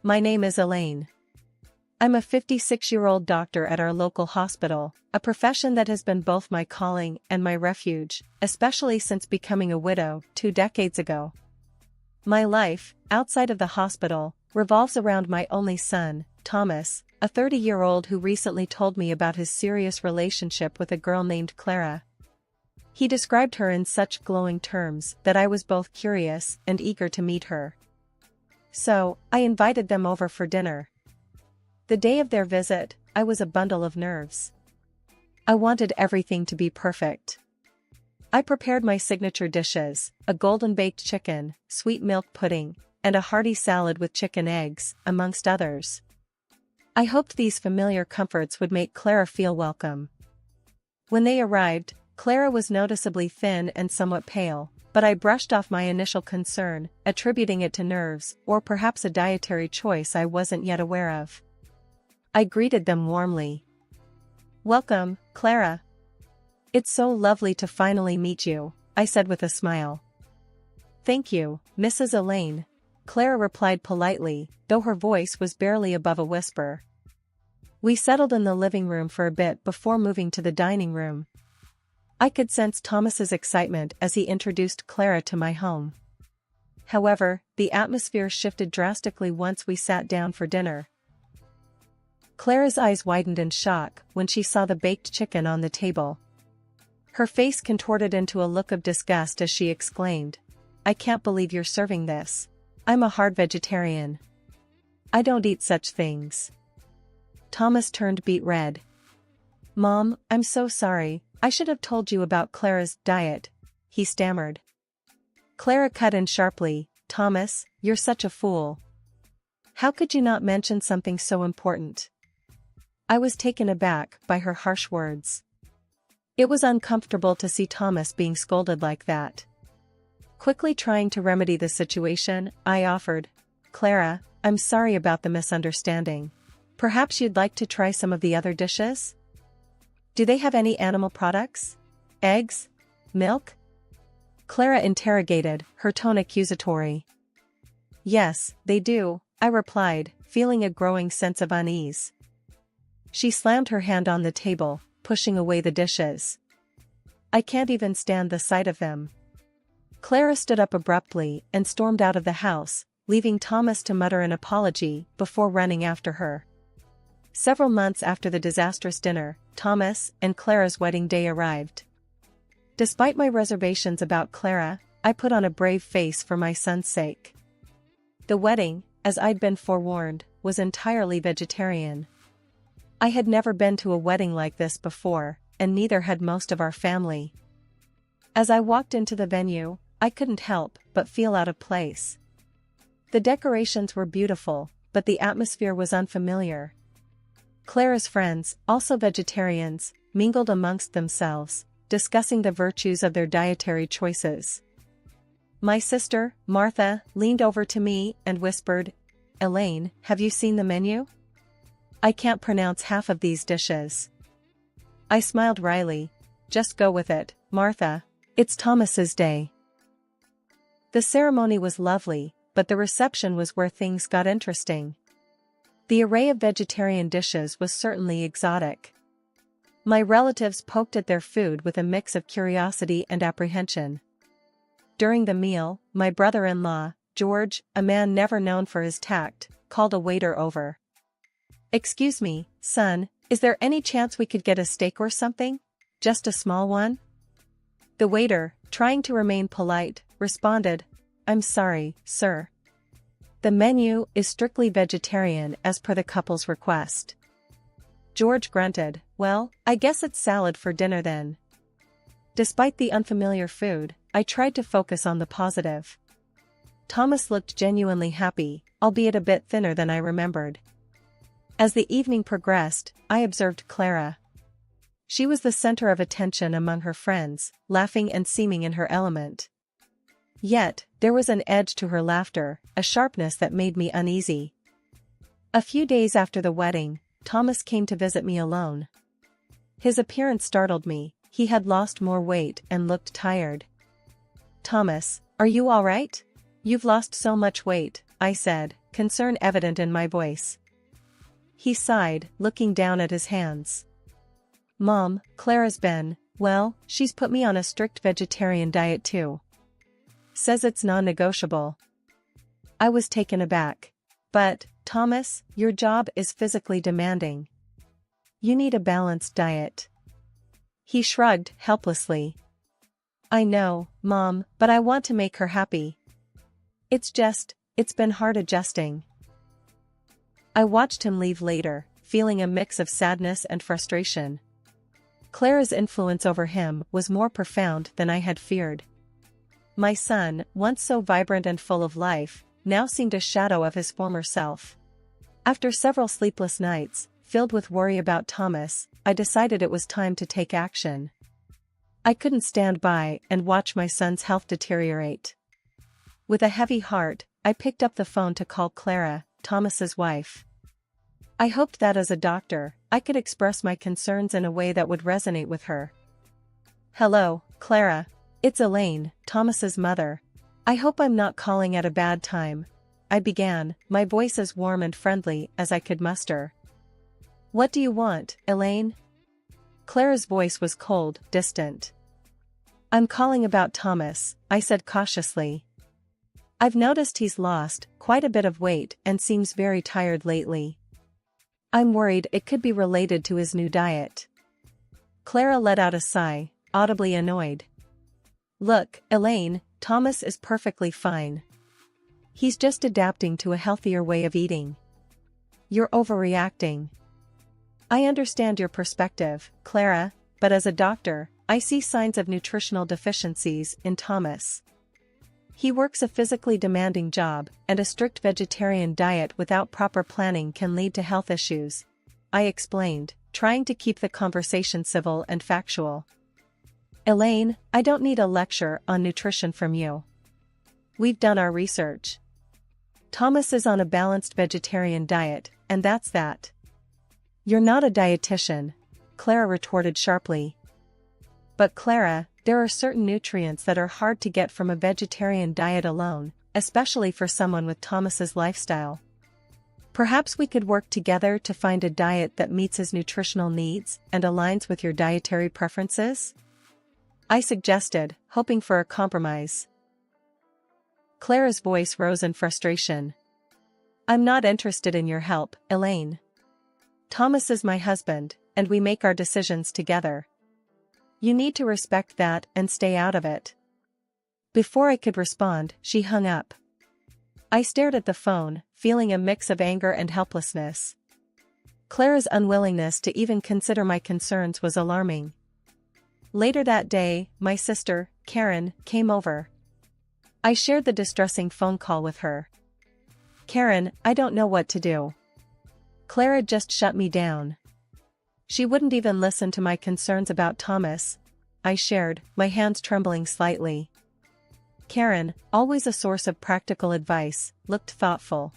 My name is Elaine. I'm a 56-year-old doctor at our local hospital, a profession that has been both my calling and my refuge, especially since becoming a widow 2 decades ago. My life, outside of the hospital, revolves around my only son, Thomas, a 30-year-old who recently told me about his serious relationship with a girl named Clara. He described her in such glowing terms that I was both curious and eager to meet her. So, I invited them over for dinner. The day of their visit, I was a bundle of nerves. I wanted everything to be perfect. I prepared my signature dishes, a golden-baked chicken, sweet milk pudding, and a hearty salad with chicken eggs, amongst others. I hoped these familiar comforts would make Clara feel welcome. When they arrived, Clara was noticeably thin and somewhat pale, but I brushed off my initial concern, attributing it to nerves or perhaps a dietary choice I wasn't yet aware of. I greeted them warmly. "Welcome, Clara. It's so lovely to finally meet you," I said with a smile. "Thank you, Mrs. Elaine," Clara replied politely, though her voice was barely above a whisper. We settled in the living room for a bit before moving to the dining room. I could sense Thomas's excitement as he introduced Clara to my home. However, the atmosphere shifted drastically once we sat down for dinner. Clara's eyes widened in shock when she saw the baked chicken on the table. Her face contorted into a look of disgust as she exclaimed, "I can't believe you're serving this. I'm a hard vegetarian. I don't eat such things." Thomas turned beet red. "Mom, I'm so sorry, I should have told you about Clara's diet," he stammered. Clara cut in sharply, "Thomas, you're such a fool. How could you not mention something so important?" I was taken aback by her harsh words. It was uncomfortable to see Thomas being scolded like that. Quickly trying to remedy the situation, I offered, "Clara, I'm sorry about the misunderstanding. Perhaps you'd like to try some of the other dishes? Do they have any animal products? Eggs? Milk?" Clara interrogated, her tone accusatory. "Yes, they do," I replied, feeling a growing sense of unease. She slammed her hand on the table, pushing away the dishes. "I can't even stand the sight of them." Clara stood up abruptly and stormed out of the house, leaving Thomas to mutter an apology before running after her. Several months after the disastrous dinner, Thomas and Clara's wedding day arrived. Despite my reservations about Clara, I put on a brave face for my son's sake. The wedding, as I'd been forewarned, was entirely vegetarian. I had never been to a wedding like this before, and neither had most of our family. As I walked into the venue, I couldn't help but feel out of place. The decorations were beautiful, but the atmosphere was unfamiliar. Clara's friends, also vegetarians, mingled amongst themselves, discussing the virtues of their dietary choices. My sister, Martha, leaned over to me and whispered, "Elaine, have you seen the menu? I can't pronounce half of these dishes." I smiled wryly. "Just go with it, Martha. It's Thomas's day." The ceremony was lovely, but the reception was where things got interesting. The array of vegetarian dishes was certainly exotic. My relatives poked at their food with a mix of curiosity and apprehension. During the meal, my brother-in-law, George, a man never known for his tact, called a waiter over. "Excuse me, son, is there any chance we could get a steak or something? Just a small one?" The waiter, trying to remain polite, responded, "I'm sorry, sir. The menu is strictly vegetarian as per the couple's request." George grunted, "Well, I guess it's salad for dinner then." Despite the unfamiliar food, I tried to focus on the positive. Thomas looked genuinely happy, albeit a bit thinner than I remembered. As the evening progressed, I observed Clara. She was the center of attention among her friends, laughing and seeming in her element. Yet, there was an edge to her laughter, a sharpness that made me uneasy. A few days after the wedding, Thomas came to visit me alone. His appearance startled me. He had lost more weight and looked tired. "Thomas, are you all right? You've lost so much weight," I said, concern evident in my voice. He sighed, looking down at his hands. Mom, Clara's been, well, she's put me on a strict vegetarian diet too. Says it's non-negotiable. I was taken aback. But, Thomas, your job is physically demanding. You need a balanced diet. He shrugged helplessly. I know, Mom, but I want to make her happy. It's been hard adjusting. I watched him leave later, feeling a mix of sadness and frustration. Clara's influence over him was more profound than I had feared. My son, once so vibrant and full of life, now seemed a shadow of his former self. After several sleepless nights, filled with worry about Thomas, I decided it was time to take action. I couldn't stand by and watch my son's health deteriorate. With a heavy heart, I picked up the phone to call Clara, Thomas's wife. I hoped that as a doctor, I could express my concerns in a way that would resonate with her. Hello, Clara. It's Elaine, Thomas's mother. I hope I'm not calling at a bad time, I began, my voice as warm and friendly as I could muster. What do you want, Elaine? Clara's voice was cold, distant. I'm calling about Thomas, I said cautiously. I've noticed he's lost quite a bit of weight and seems very tired lately. I'm worried it could be related to his new diet. Clara let out a sigh, audibly annoyed. Look, Elaine, Thomas is perfectly fine. He's just adapting to a healthier way of eating. You're overreacting. I understand your perspective, Clara, but as a doctor, I see signs of nutritional deficiencies in Thomas. He works a physically demanding job, and a strict vegetarian diet without proper planning can lead to health issues, I explained, trying to keep the conversation civil and factual. Elaine, I don't need a lecture on nutrition from you. We've done our research. Thomas is on a balanced vegetarian diet, and that's that. You're not a dietitian, Clara retorted sharply. But Clara, there are certain nutrients that are hard to get from a vegetarian diet alone, especially for someone with Thomas's lifestyle. Perhaps we could work together to find a diet that meets his nutritional needs and aligns with your dietary preferences? I suggested, hoping for a compromise. Clara's voice rose in frustration. I'm not interested in your help, Elaine. Thomas is my husband, and we make our decisions together. You need to respect that and stay out of it. Before I could respond, she hung up. I stared at the phone, feeling a mix of anger and helplessness. Clara's unwillingness to even consider my concerns was alarming. Later that day, my sister, Karen, came over. I shared the distressing phone call with her. Karen, I don't know what to do. Clara just shut me down. She wouldn't even listen to my concerns about Thomas, I shared, my hands trembling slightly. Karen, always a source of practical advice, looked thoughtful.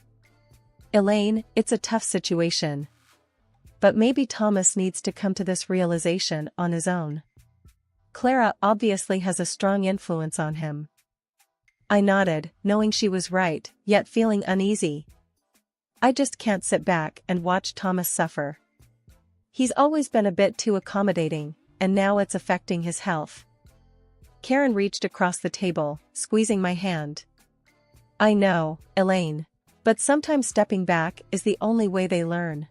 Elaine, it's a tough situation. But maybe Thomas needs to come to this realization on his own. Clara obviously has a strong influence on him. I nodded, knowing she was right, yet feeling uneasy. I just can't sit back and watch Thomas suffer. He's always been a bit too accommodating, and now it's affecting his health. Karen reached across the table, squeezing my hand. I know, Elaine. But sometimes stepping back is the only way they learn.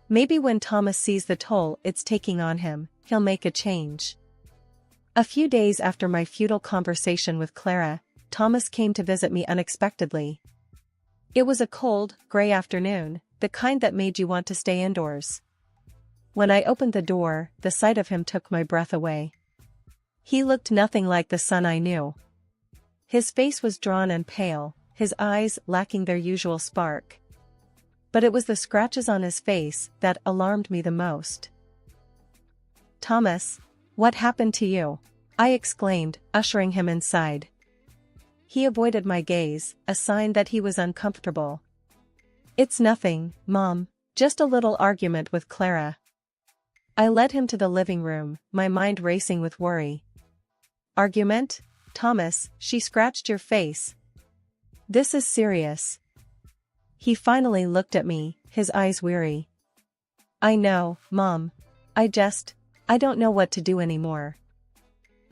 Maybe when Thomas sees the toll it's taking on him, he'll make a change. A few days after my futile conversation with Clara, Thomas came to visit me unexpectedly. It was a cold, gray afternoon, the kind that made you want to stay indoors. When I opened the door, the sight of him took my breath away. He looked nothing like the son I knew. His face was drawn and pale, his eyes lacking their usual spark. But it was the scratches on his face that alarmed me the most. Thomas, what happened to you? I exclaimed, ushering him inside. He avoided my gaze, a sign that he was uncomfortable. It's nothing, Mom, just a little argument with Clara. I led him to the living room, my mind racing with worry. Argument? Thomas, she scratched your face. This is serious. He finally looked at me, his eyes weary. I know, Mom. I don't know what to do anymore.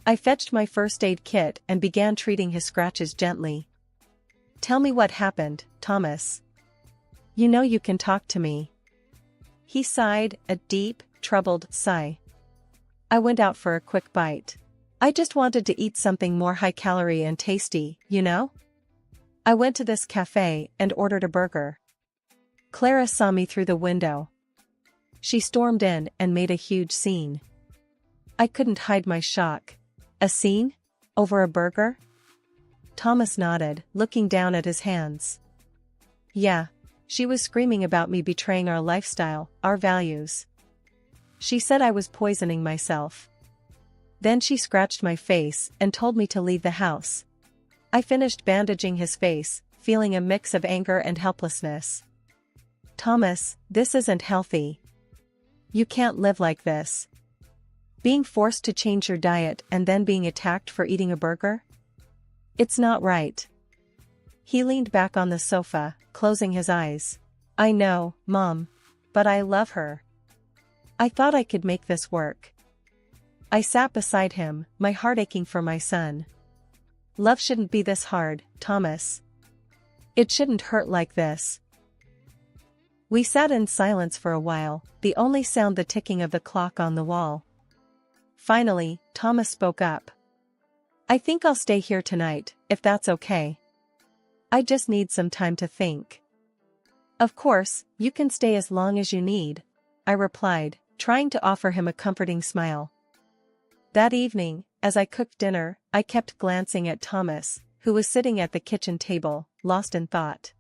I fetched my first aid kit and began treating his scratches gently. Tell me what happened, Thomas. You know you can talk to me. He sighed, a deep, troubled sigh. I went out for a quick bite. I just wanted to eat something more high-calorie and tasty, you know? I went to this cafe and ordered a burger. Clara saw me through the window. She stormed in and made a huge scene. I couldn't hide my shock. A scene? Over a burger? Thomas nodded, looking down at his hands. Yeah, she was screaming about me betraying our lifestyle, our values. She said I was poisoning myself. Then she scratched my face and told me to leave the house. I finished bandaging his face, feeling a mix of anger and helplessness. Thomas, this isn't healthy. You can't live like this. Being forced to change your diet and then being attacked for eating a burger? It's not right. He leaned back on the sofa, closing his eyes. I know, Mom. But I love her. I thought I could make this work. I sat beside him, my heart aching for my son. Love shouldn't be this hard, Thomas. It shouldn't hurt like this. We sat in silence for a while, the only sound the ticking of the clock on the wall. Finally, Thomas spoke up. I think I'll stay here tonight, if that's okay. I just need some time to think. Of course, you can stay as long as you need, I replied, trying to offer him a comforting smile. That evening, as I cooked dinner, I kept glancing at Thomas, who was sitting at the kitchen table, lost in thought.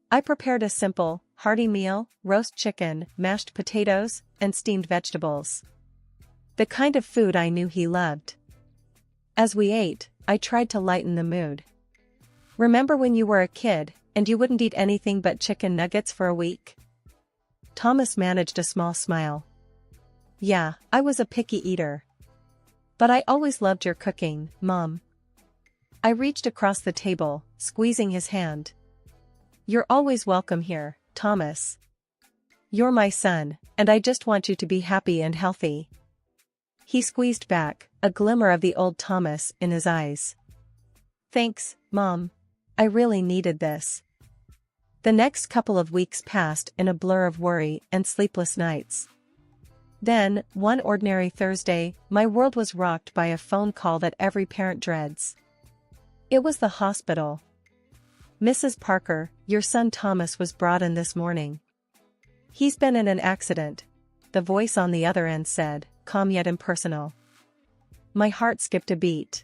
I prepared a simple, hearty meal, roast chicken, mashed potatoes, and steamed vegetables. The kind of food I knew he loved. As we ate, I tried to lighten the mood. Remember when you were a kid, and you wouldn't eat anything but chicken nuggets for a week? Thomas managed a small smile. Yeah, I was a picky eater. But I always loved your cooking, Mom. I reached across the table, squeezing his hand. You're always welcome here, Thomas. You're my son, and I just want you to be happy and healthy. He squeezed back, a glimmer of the old Thomas in his eyes. Thanks, Mom. I really needed this. The next couple of weeks passed in a blur of worry and sleepless nights. Then, one ordinary Thursday, my world was rocked by a phone call that every parent dreads. It was the hospital. Mrs. Parker, your son Thomas was brought in this morning. He's been in an accident, the voice on the other end said, calm yet impersonal. My heart skipped a beat.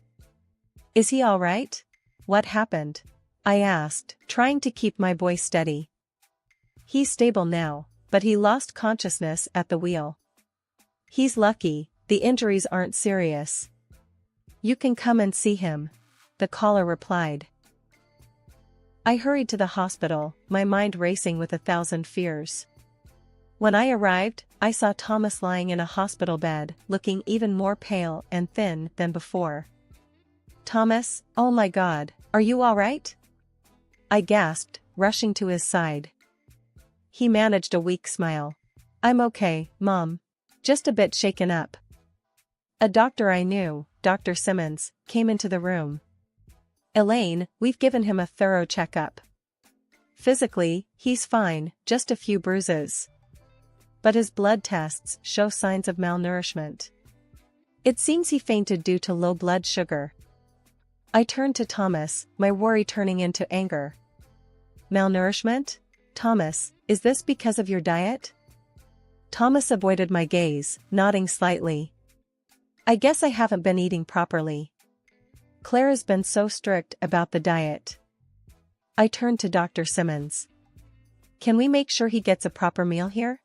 Is he all right? What happened? I asked, trying to keep my voice steady. He's stable now, but he lost consciousness at the wheel. He's lucky, the injuries aren't serious. You can come and see him, the caller replied. I hurried to the hospital, my mind racing with 1,000 fears. When I arrived, I saw Thomas lying in a hospital bed, looking even more pale and thin than before. Thomas, oh my God, are you all right? I gasped, rushing to his side. He managed a weak smile. I'm okay, Mom. Just a bit shaken up. A doctor I knew, Dr. Simmons, came into the room. Elaine, we've given him a thorough checkup. Physically, he's fine, just a few bruises. But his blood tests show signs of malnourishment. It seems he fainted due to low blood sugar. I turned to Thomas, my worry turning into anger. Malnourishment? Thomas, is this because of your diet? Thomas avoided my gaze, nodding slightly. I guess I haven't been eating properly. Clara's been so strict about the diet. I turned to Dr. Simmons. Can we make sure he gets a proper meal here?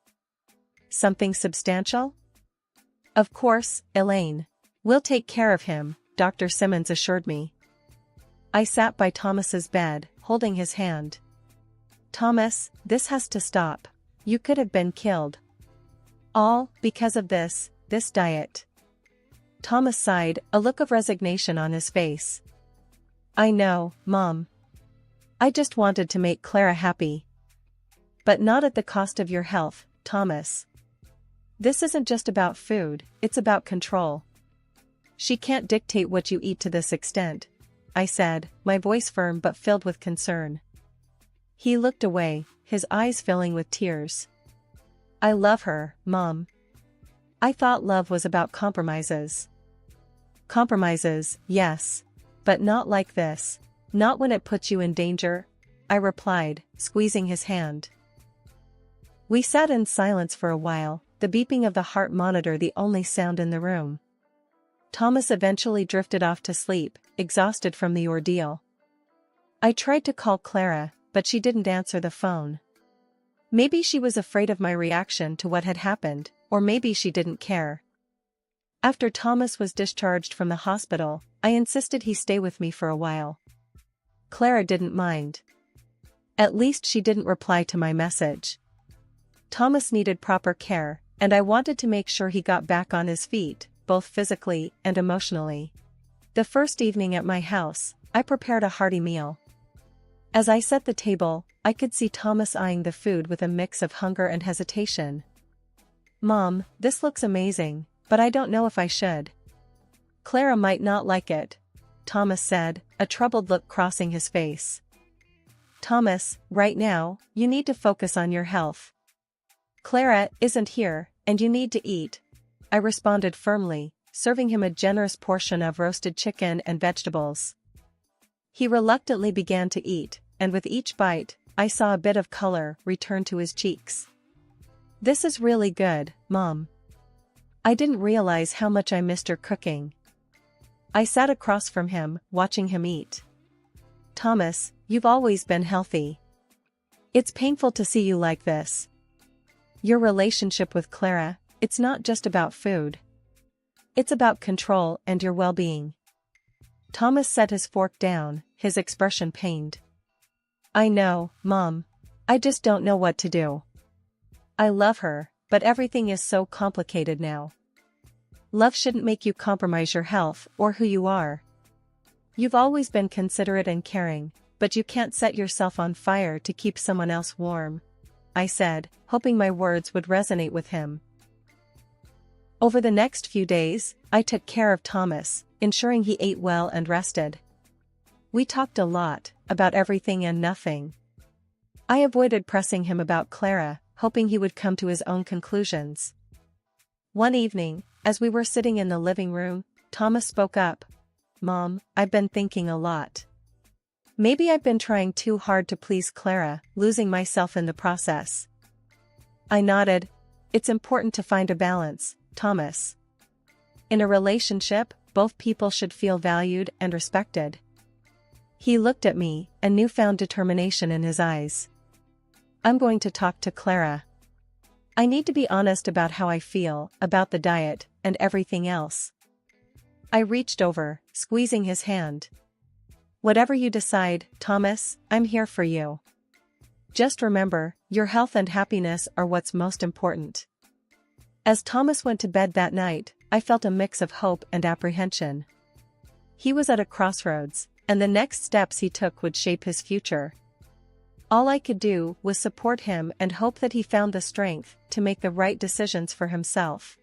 Something substantial? Of course, Elaine. We'll take care of him, Dr. Simmons assured me. I sat by Thomas's bed, holding his hand. Thomas, this has to stop. You could have been killed. All because of this diet. Thomas sighed, a look of resignation on his face. I know, Mom. I just wanted to make Clara happy. But not at the cost of your health, Thomas. This isn't just about food, it's about control. She can't dictate what you eat to this extent, I said, my voice firm but filled with concern. He looked away, his eyes filling with tears. I love her, Mom. I thought love was about compromises. Compromises, yes. But not like this. Not when it puts you in danger, I replied, squeezing his hand. We sat in silence for a while, the beeping of the heart monitor the only sound in the room. Thomas eventually drifted off to sleep, exhausted from the ordeal. I tried to call Clara, but she didn't answer the phone. Maybe she was afraid of my reaction to what had happened, or maybe she didn't care. After Thomas was discharged from the hospital, I insisted he stay with me for a while. Clara didn't mind. At least she didn't reply to my message. Thomas needed proper care, and I wanted to make sure he got back on his feet, both physically and emotionally. The first evening at my house, I prepared a hearty meal. As I set the table, I could see Thomas eyeing the food with a mix of hunger and hesitation. Mom, this looks amazing, but I don't know if I should. Clara might not like it, Thomas said, a troubled look crossing his face. Thomas, right now, you need to focus on your health. Clara isn't here, and you need to eat, I responded firmly, serving him a generous portion of roasted chicken and vegetables. He reluctantly began to eat, and with each bite, I saw a bit of color return to his cheeks. This is really good, Mom. I didn't realize how much I missed her cooking. I sat across from him, watching him eat. Thomas, you've always been healthy. It's painful to see you like this. Your relationship with Clara, it's not just about food. It's about control and your well-being. Thomas set his fork down, his expression pained. I know, Mom. I just don't know what to do. I love her, but everything is so complicated now. Love shouldn't make you compromise your health or who you are. You've always been considerate and caring, but you can't set yourself on fire to keep someone else warm, I said, hoping my words would resonate with him. Over the next few days, I took care of Thomas, ensuring he ate well and rested. We talked a lot, about everything and nothing. I avoided pressing him about Clara, hoping he would come to his own conclusions. One evening, as we were sitting in the living room, Thomas spoke up. Mom, I've been thinking a lot. Maybe I've been trying too hard to please Clara, losing myself in the process. I nodded. It's important to find a balance, Thomas. In a relationship, both people should feel valued and respected. He looked at me, a newfound determination in his eyes. I'm going to talk to Clara. I need to be honest about how I feel, about the diet, and everything else. I reached over, squeezing his hand. Whatever you decide, Thomas, I'm here for you. Just remember, your health and happiness are what's most important. As Thomas went to bed that night, I felt a mix of hope and apprehension. He was at a crossroads, and the next steps he took would shape his future. All I could do was support him and hope that he found the strength to make the right decisions for himself.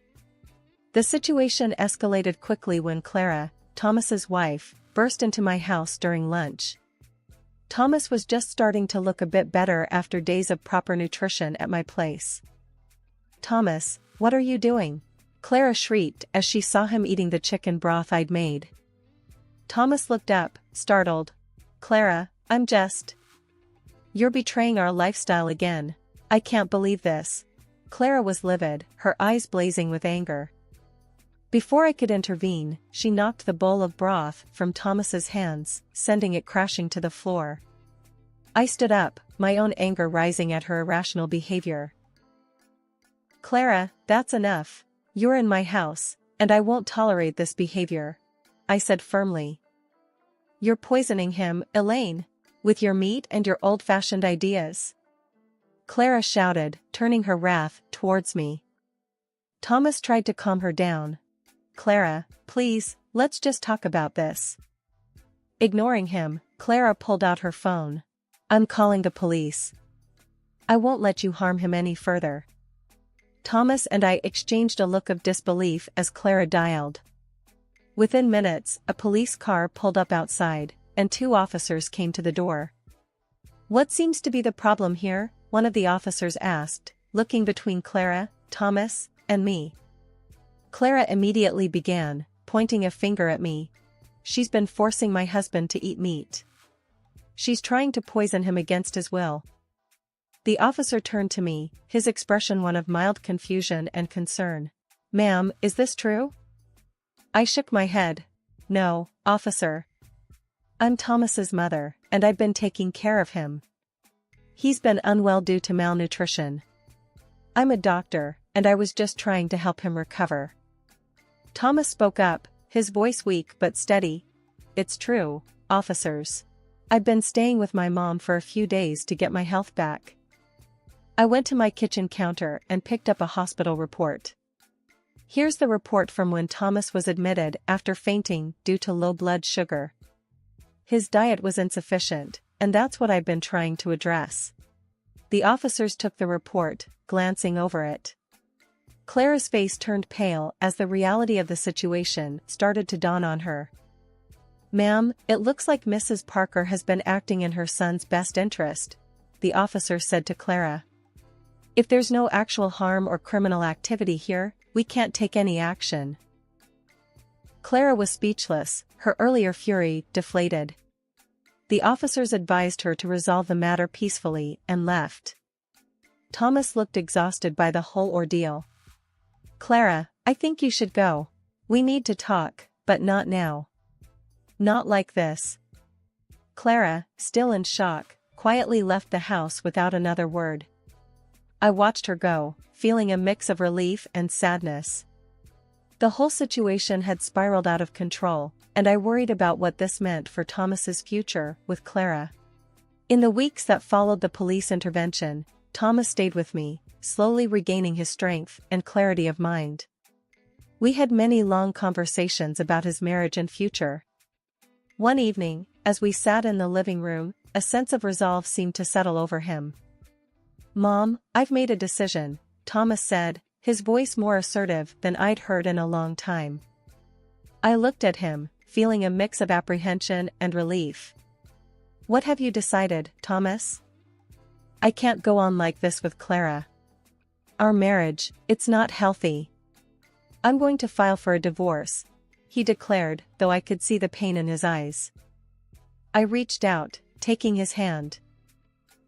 The situation escalated quickly when Clara, Thomas's wife, burst into my house during lunch. Thomas was just starting to look a bit better after days of proper nutrition at my place. Thomas, what are you doing? Clara shrieked as she saw him eating the chicken broth I'd made. Thomas looked up, startled. Clara, I'm just... You're betraying our lifestyle again. I can't believe this. Clara was livid, her eyes blazing with anger. Before I could intervene, she knocked the bowl of broth from Thomas's hands, sending it crashing to the floor. I stood up, my own anger rising at her irrational behavior. Clara, that's enough. You're in my house, and I won't tolerate this behavior, I said firmly. You're poisoning him, Elaine, with your meat and your old-fashioned ideas. Clara shouted, turning her wrath towards me. Thomas tried to calm her down. Clara, please, let's just talk about this. Ignoring him, Clara pulled out her phone. I'm calling the police. I won't let you harm him any further. Thomas and I exchanged a look of disbelief as Clara dialed. Within minutes, a police car pulled up outside, and 2 officers came to the door. "What seems to be the problem here?" one of the officers asked, looking between Clara, Thomas, and me. Clara immediately began, pointing a finger at me. "She's been forcing my husband to eat meat. She's trying to poison him against his will." The officer turned to me, his expression one of mild confusion and concern. "Ma'am, is this true?" I shook my head. "No, officer. I'm Thomas's mother, and I've been taking care of him. He's been unwell due to malnutrition. I'm a doctor, and I was just trying to help him recover." Thomas spoke up, his voice weak but steady. "It's true, officers. I've been staying with my mom for a few days to get my health back." I went to my kitchen counter and picked up a hospital report. Here's the report from when Thomas was admitted after fainting due to low blood sugar. His diet was insufficient, and that's what I've been trying to address. The officers took the report, glancing over it. Clara's face turned pale as the reality of the situation started to dawn on her. "Ma'am, it looks like Mrs. Parker has been acting in her son's best interest," the officer said to Clara. "If there's no actual harm or criminal activity here, we can't take any action." Clara was speechless, her earlier fury deflated. The officers advised her to resolve the matter peacefully and left. Thomas looked exhausted by the whole ordeal. "Clara, I think you should go. We need to talk, but not now. Not like this." Clara, still in shock, quietly left the house without another word. I watched her go, feeling a mix of relief and sadness. The whole situation had spiraled out of control, and I worried about what this meant for Thomas's future with Clara. In the weeks that followed the police intervention, Thomas stayed with me, slowly regaining his strength and clarity of mind. We had many long conversations about his marriage and future. One evening, as we sat in the living room, a sense of resolve seemed to settle over him. "Mom, I've made a decision," Thomas said, his voice more assertive than I'd heard in a long time. I looked at him, feeling a mix of apprehension and relief. "What have you decided, Thomas?" "I can't go on like this with Clara. Our marriage, it's not healthy. I'm going to file for a divorce," he declared, though I could see the pain in his eyes. I reached out, taking his hand.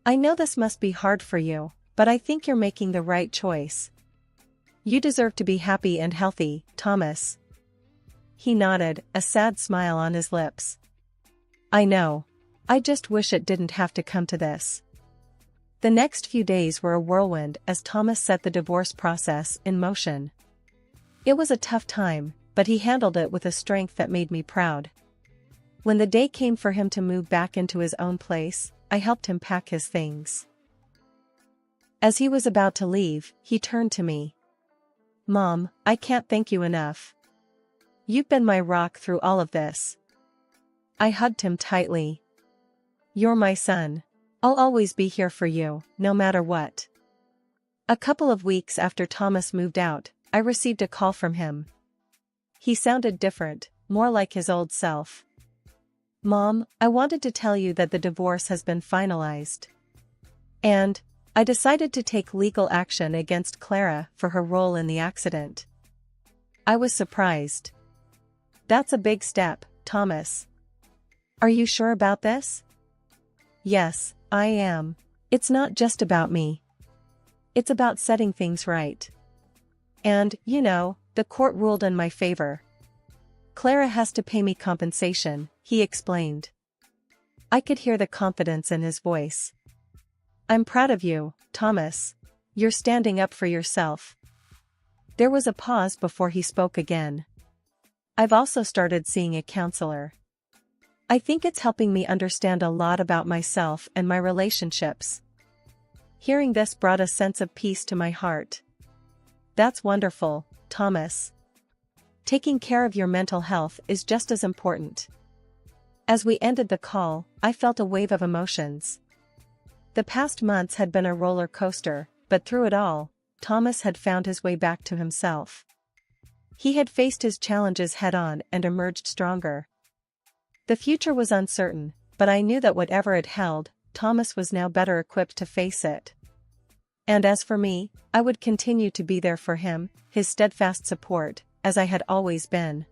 "I know this must be hard for you, but I think you're making the right choice. You deserve to be happy and healthy, Thomas." He nodded, a sad smile on his lips. "I know. I just wish it didn't have to come to this." The next few days were a whirlwind as Thomas set the divorce process in motion. It was a tough time, but he handled it with a strength that made me proud. When the day came for him to move back into his own place, I helped him pack his things. As he was about to leave, he turned to me. "Mom, I can't thank you enough. You've been my rock through all of this." I hugged him tightly. "You're my son. I'll always be here for you, no matter what." A couple of weeks after Thomas moved out, I received a call from him. He sounded different, more like his old self. "Mom, I wanted to tell you that the divorce has been finalized. And I decided to take legal action against Clara for her role in the accident." I was surprised. "That's a big step, Thomas. Are you sure about this?" "Yes, I am. It's not just about me. It's about setting things right. And, you know, the court ruled in my favor. Clara has to pay me compensation," he explained. I could hear the confidence in his voice. "I'm proud of you, Thomas. You're standing up for yourself." There was a pause before he spoke again. "I've also started seeing a counselor. I think it's helping me understand a lot about myself and my relationships." Hearing this brought a sense of peace to my heart. "That's wonderful, Thomas. Taking care of your mental health is just as important." As we ended the call, I felt a wave of emotions. The past months had been a roller coaster, but through it all, Thomas had found his way back to himself. He had faced his challenges head-on and emerged stronger. The future was uncertain, but I knew that whatever it held, Thomas was now better equipped to face it. And as for me, I would continue to be there for him, his steadfast support, as I had always been.